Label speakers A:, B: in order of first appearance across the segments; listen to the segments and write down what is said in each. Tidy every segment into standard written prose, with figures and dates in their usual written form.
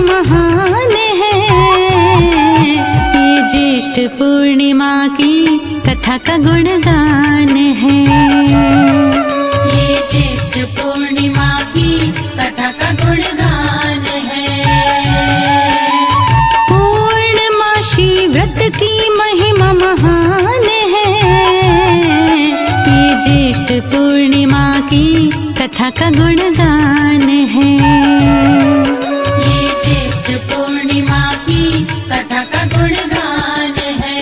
A: महान है। ये ज्येष्ठ पूर्णिमा की कथा का गुणगान है।
B: ये ज्येष्ठ पूर्णिमा की कथा का गुणगान है।
A: पूर्णमासी व्रत की महिमा महान है। ये ज्येष्ठ पूर्णिमा की कथा का गुणगान है।
B: ये ज्येष्ठ पूर्णिमा की कथा का गुणगान है।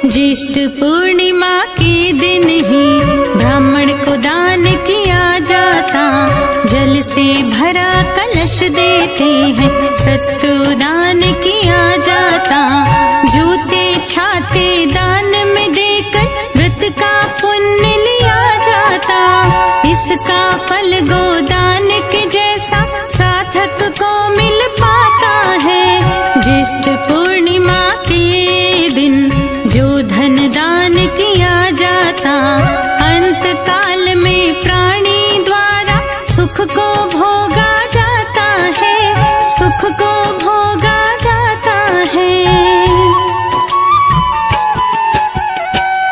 A: ज्येष्ठ पूर्णिमा के दिन ही ब्राह्मण को दान किया जाता। जल से भरा कलश देते हैं, सत्तू दान किया जाता। जूते छाते दान में देकर व्रत का पुण्य लिया जाता। इसका फल गोदान के जैसा साधक को मिल पाता है। ज्येष्ठ पूर्णिमा के दिन जो धन दान किया जाता, अंत काल में प्राणी द्वारा सुख को भोगा जाता है। सुख को भोगा जाता है।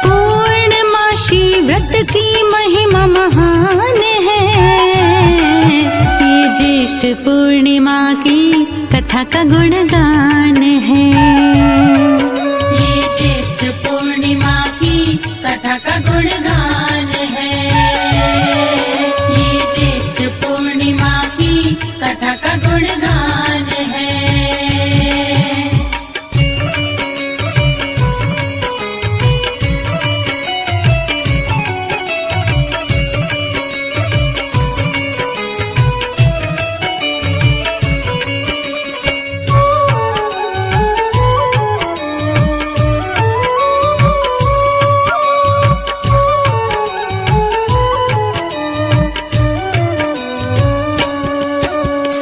A: पूर्णमासी व्रत की महिमा महान है। ये ज्येष्ठ पूर्णिमा की कथा का गुणगान है।
B: ये ज्येष्ठ पूर्णिमा की कथा का गुणगान है। ये ज्येष्ठ पूर्णिमा की कथा का गुणगान है।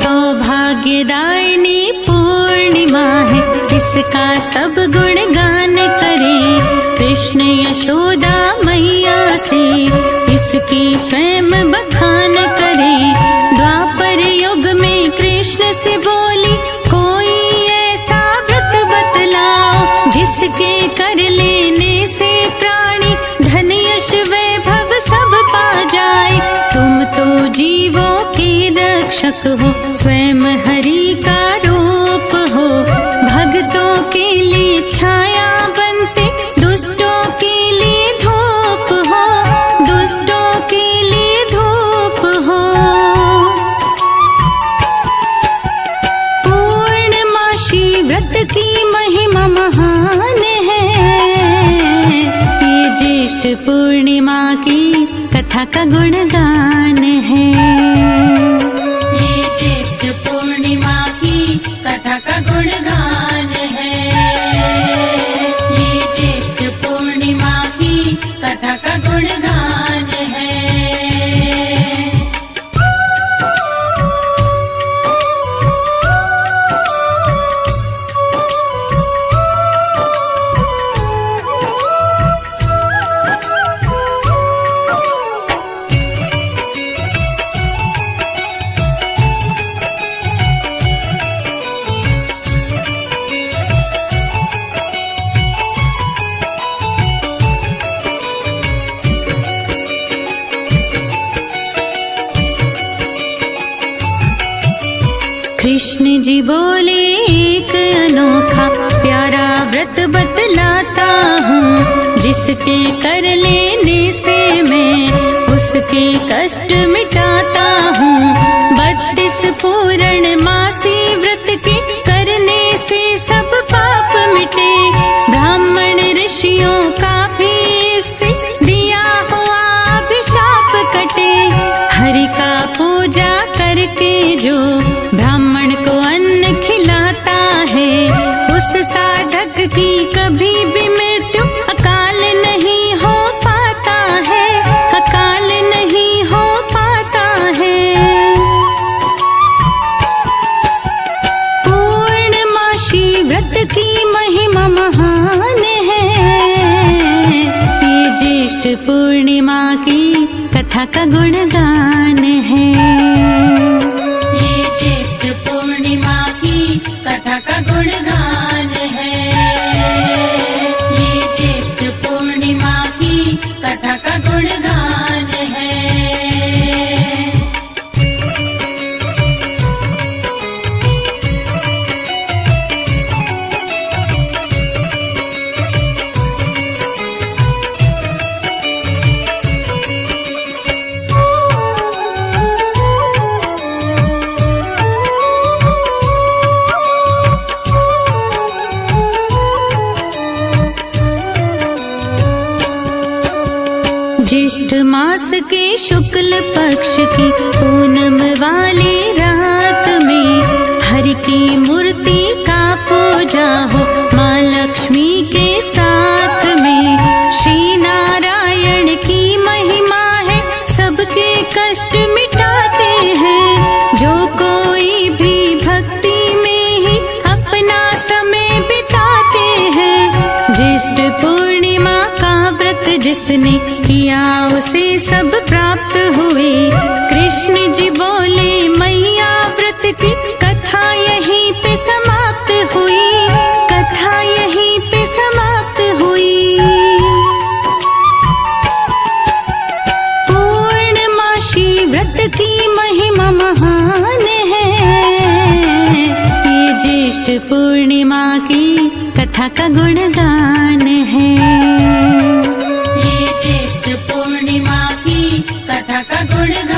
A: सौभाग्यदायिनी पूर्णिमा है, इसका सब गुणगान करें। कृष्ण यशोदा मैया से इसकी स्वयं बखान करें। द्वापर युग में कृष्ण से बोली, कोई ऐसा व्रत बतलाओ जिसके कर लेने से प्राणी धन यश वैभव सब पा जाए। तुम तो जीवों के रक्षक हो, स्वयं हरि का रूप हो। भक्तों के लिए छाया बनते, दुष्टों के लिए धूप हो। दुष्टों के लिए धूप हो। पूर्णमासी व्रत की महिमा महान है। ये ज्येष्ठ पूर्णिमा की कथा का गुणगान है।
B: ये ज्येष्ठ पूर्णिमा की कथा का गुणगान है। ये ज्येष्ठ पूर्णिमा की कथा का गुणगान है।
A: कृष्ण जी बोले एक अनोखा प्यारा व्रत बतलाता हूँ। जिसके कर लेने से मैं उसके कष्ट मिटाता हूँ। 32 पूर्णमासी व्रत के करने से सब पाप मिटे। ब्राह्मण ऋषियों का भी इससे दिया हुआ अभिशाप कटे। हरि का पूजा करके की कभी भी मृत्यु अकाल नहीं हो पाता है, अकाल नहीं हो पाता है। पूर्णमासी व्रत की महिमा महान है, ये ज्येष्ठ पूर्णिमा की कथा का गुणगान है।
B: ये ज्येष्ठ पूर्णिमा की कथा का गुणगान है। ये ज्येष्ठ पूर्णिमा की कथा का गुणगान है।
A: ज्येष्ठ मास के शुक्ल पक्ष की पूनम वाली रात में हरि की मूर्ति का पूजा हो माँ लक्ष्मी के साथ में। श्री नारायण की महिमा है, सबके कष्ट मिटाते हैं। जो कोई भी भक्ति में ही अपना समय बिताते हैं। ज्येष्ठ पूर्णिमा का व्रत जिसने किया उसे सब प्राप्त हुए। कृष्ण जी बोले मैया व्रत की कथा यहीं पे समाप्त हुई, कथा यहीं पे समाप्त हुई। पूर्णमासी व्रत की महिमा महान है, ये ज्येष्ठ पूर्णिमा की कथा का गुणगान है।
B: ये ज्येष्ठ पूर्णिमा की कथा का गुणगान